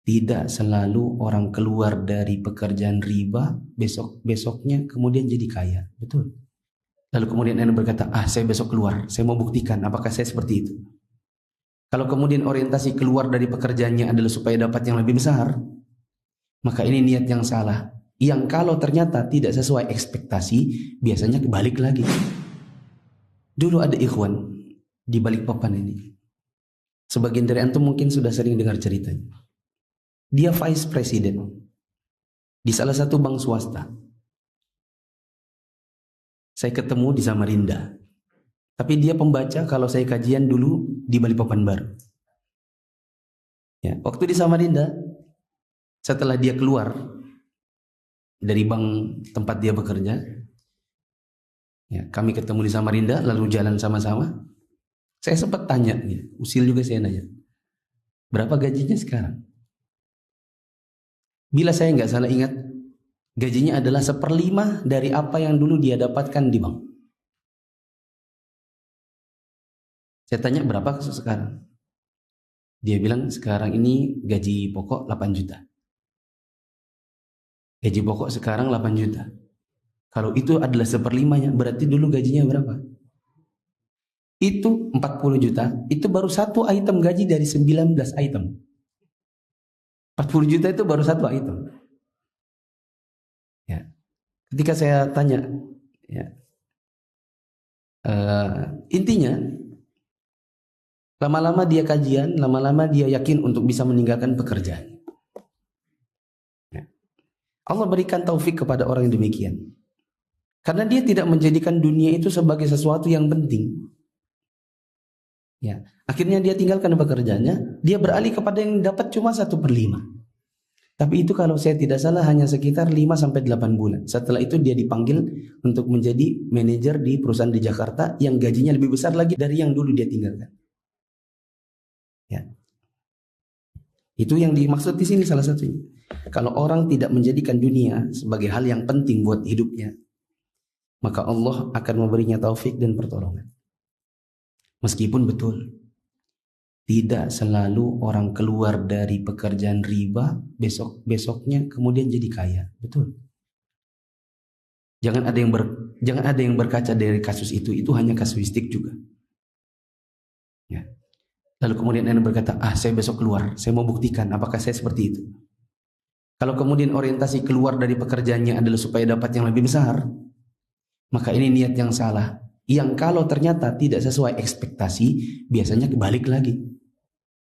Tidak selalu orang keluar dari pekerjaan riba, besoknya kemudian jadi kaya. Betul. Lalu kemudian Anda berkata, saya besok keluar, saya mau buktikan apakah saya seperti itu. Kalau kemudian orientasi keluar dari pekerjaannya adalah supaya dapat yang lebih besar, maka ini niat yang salah. Yang kalau ternyata tidak sesuai ekspektasi, biasanya kebalik lagi. Dulu ada ikhwan di Balikpapan ini. Sebagian dari antum mungkin sudah sering dengar ceritanya. Dia vice president di salah satu bank swasta. Saya ketemu di Samarinda. Tapi dia pembaca kalau saya kajian dulu di Balikpapan Baru. Ya, waktu di Samarinda, setelah dia keluar dari bank tempat dia bekerja, ya, kami ketemu di Samarinda, lalu jalan sama-sama. Saya sempat tanya, ya, usil juga saya nanya, berapa gajinya sekarang? Bila saya nggak salah ingat, gajinya adalah 1/5 dari apa yang dulu dia dapatkan di bank. Saya tanya berapa sekarang? Dia bilang sekarang ini gaji pokok 8 juta. Gaji pokok sekarang 8 juta. Kalau itu adalah 1/5-nya, berarti dulu gajinya berapa? Itu 40 juta, itu baru satu item gaji dari 19 item. 40 juta itu baru satu item. Ya. Ketika saya tanya, ya, intinya lama-lama dia kajian, lama-lama dia yakin untuk bisa meninggalkan pekerjaan. Ya. Allah berikan taufik kepada orang yang demikian. Karena dia tidak menjadikan dunia itu sebagai sesuatu yang penting. Ya, akhirnya dia tinggalkan pekerjaannya, dia beralih kepada yang dapat cuma 1/5. Tapi itu kalau saya tidak salah hanya sekitar 5-8 bulan. Setelah itu dia dipanggil untuk menjadi manajer di perusahaan di Jakarta yang gajinya lebih besar lagi dari yang dulu dia tinggalkan. Ya. Itu yang dimaksud di sini salah satunya. Kalau orang tidak menjadikan dunia sebagai hal yang penting buat hidupnya, maka Allah akan memberinya taufik dan pertolongan. Meskipun betul, tidak selalu orang keluar dari pekerjaan riba, besoknya kemudian jadi kaya. Betul. Jangan ada yang berkaca dari kasus itu hanya kasuistik juga. Ya. Lalu kemudian Anda berkata, saya besok keluar, saya mau buktikan apakah saya seperti itu. Kalau kemudian orientasi keluar dari pekerjaannya adalah supaya dapat yang lebih besar, maka ini niat yang salah. Yang kalau ternyata tidak sesuai ekspektasi, biasanya kebalik lagi.